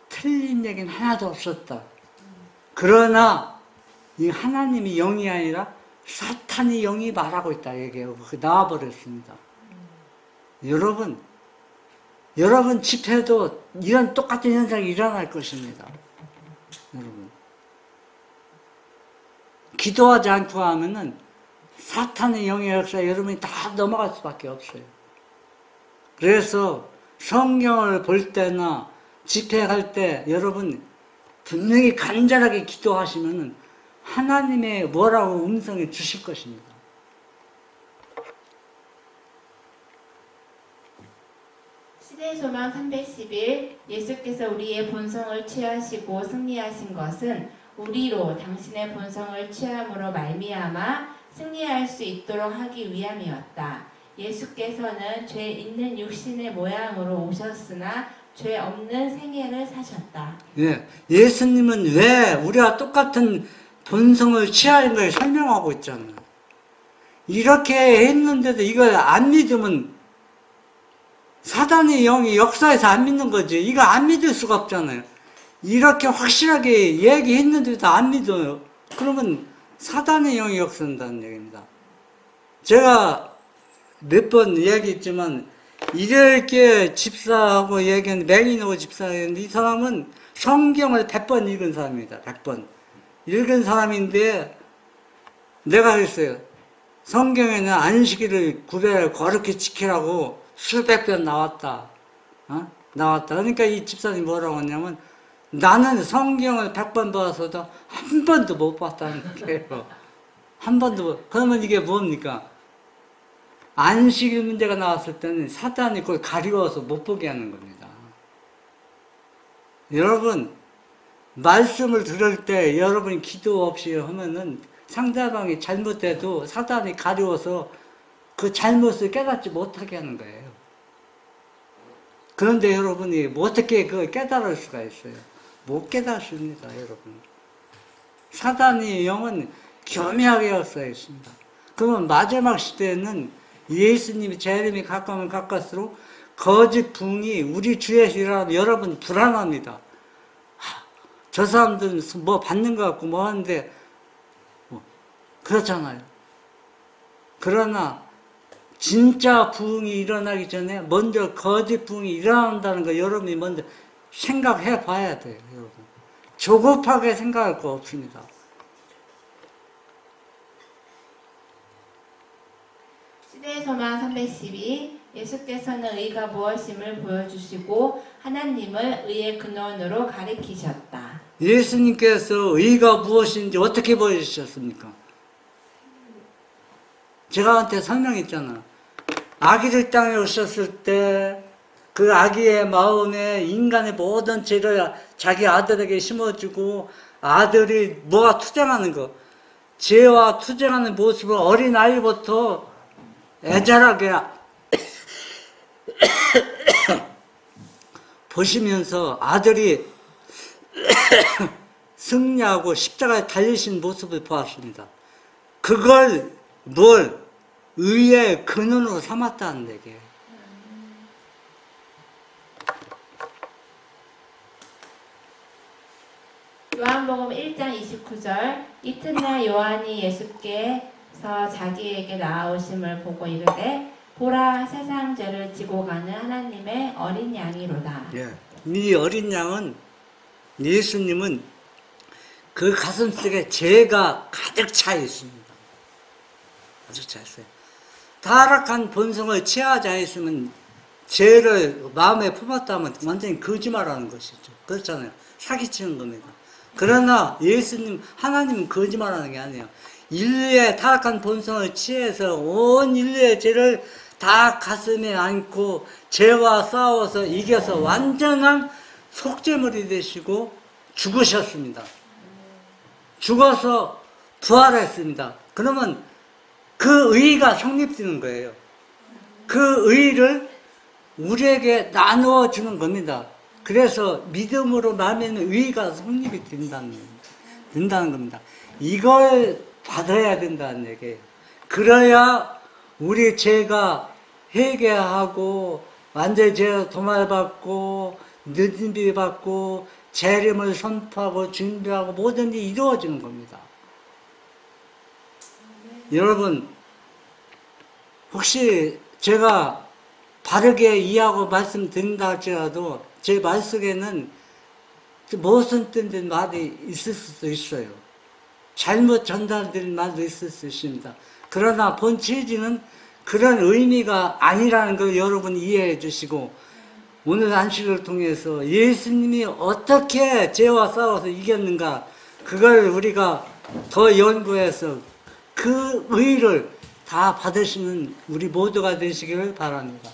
틀린 얘기는 하나도 없었다. 그러나 이 하나님이 영이 아니라 사탄이 영이 말하고 있다 얘기해요. 나와버렸습니다. 여러분 집회도 이런 똑같은 현상이 일어날 것입니다. 여러분. 기도하지 않고 하면은 사탄의 영의 역사에 여러분이 다 넘어갈 수밖에 없어요. 그래서 성경을 볼 때나 집회할 때 여러분 분명히 간절하게 기도하시면은 하나님의 뭐라고 음성을 주실 것입니다. 시대의 소망 311 예수께서 우리의 본성을 취하시고 승리하신 것은 우리로 당신의 본성을 취함으로 말미암아 승리할 수 있도록 하기 위함이었다. 예수께서는 죄 있는 육신의 모양으로 오셨으나 죄 없는 생애를 사셨다. 예, 예수님은 왜 우리와 똑같은 본성을 취하는 걸 설명하고 있잖아요. 이렇게 했는데도 이걸 안 믿으면 사단의 영이 역사에서 안 믿는 거지. 이거 안 믿을 수가 없잖아요. 이렇게 확실하게 얘기했는데도 안 믿어요. 그러면 사단의 영이 역사한다는 얘기입니다. 제가 몇 번 얘기했지만 이렇게 집사하고 얘기한 맹인하고 집사했는데 이 사람은 성경을 100번 읽은 사람입니다. 100번. 읽은 사람인데 내가 그랬어요. 성경에는 안식일을 구별을 거룩히 지키라고 수백 번 나왔다. 나왔다. 그러니까 이 집사님이 뭐라고 했냐면, 나는 성경을 100번 봐서도 한 번도 못 봤다는 거예요. 한 번도 못. 그러면 이게 뭡니까? 안식일 문제가 나왔을 때는 사단이 그걸 가리워서 못 보게 하는 겁니다. 여러분, 말씀을 들을 때 여러분이 기도 없이 하면은 상대방이 잘못해도 사단이 가리워서 그 잘못을 깨닫지 못하게 하는 거예요. 그런데 여러분이 어떻게 그걸 깨달을 수가 있어요? 못 깨닫습니다, 여러분. 사단의 영은 교묘하게 역사해 있습니다. 그러면 마지막 시대에는 예수님이 재림이 가까우면 가까울수록 거짓 붕이 우리 주에 일어나면 여러분 불안합니다. 저 사람들은 뭐 받는 것 같고 뭐 하는데 그렇잖아요. 그러나 진짜 부흥이 일어나기 전에 먼저 거짓 부흥이 일어난다는 거 여러분이 먼저 생각해 봐야 돼요. 여러분. 조급하게 생각할 거 없습니다. 시대의 소망 312. 예수께서는 의가 무엇임을 보여주시고 하나님을 의의 근원으로 가리키셨다. 예수님께서 의가 무엇인지 어떻게 보여주셨습니까? 제가 한테 설명했잖아. 아기를 땅에 오셨을 때 그 아기의 마음에 인간의 모든 죄를 자기 아들에게 심어주고 아들이 뭐가 투쟁하는 거, 죄와 투쟁하는 모습을 어린아이부터 애절하게 보시면서 아들이 승리하고 십자가에 달리신 모습을 보았습니다. 그걸 뭘 의의 근원으로 삼았다는 얘기예요. 요한복음 1장 29절. 이튿날 요한이 예수께서 자기에게 나아오심을 보고 이르되 보라, 세상 죄를 지고 가는 하나님의 어린 양이로다. 예. 이 어린 양은, 예수님은 그 가슴속에 죄가 가득 차 있습니다. 가득 차 있어요. 타락한 본성을 취하지 않았으면 죄를 마음에 품었다면 완전히 거짓말하는 것이죠. 그렇잖아요. 사기치는 겁니다. 그러나 예수님, 하나님은 거짓말하는 게 아니에요. 인류의 타락한 본성을 취해서 온 인류의 죄를 다 가슴에 안고 죄와 싸워서 이겨서 완전한 속죄물이 되시고 죽으셨습니다. 죽어서 부활했습니다. 그러면 그 의가 성립되는 거예요. 그 의를 우리에게 나누어 주는 겁니다. 그래서 믿음으로 말미암는 의가 성립이 된다는 겁니다. 이걸 받아야 된다는 얘기예요. 그래야 우리 죄가 회개하고 완전히 죄에서 도말받고 늦은비 받고 재림을 선포하고 준비하고 모든 일이 이루어지는 겁니다. 여러분, 혹시 제가 바르게 이해하고 말씀드린다 할지라도 제 말 속에는 무슨 뜻인 말이 있을 수도 있어요. 잘못 전달된 말도 있을 수 있습니다. 그러나 본 취지는 그런 의미가 아니라는 걸 여러분 이해해 주시고, 오늘 안식을 통해서 예수님이 어떻게 죄와 싸워서 이겼는가, 그걸 우리가 더 연구해서 그 의를 다 받으시는 우리 모두가 되시기를 바랍니다.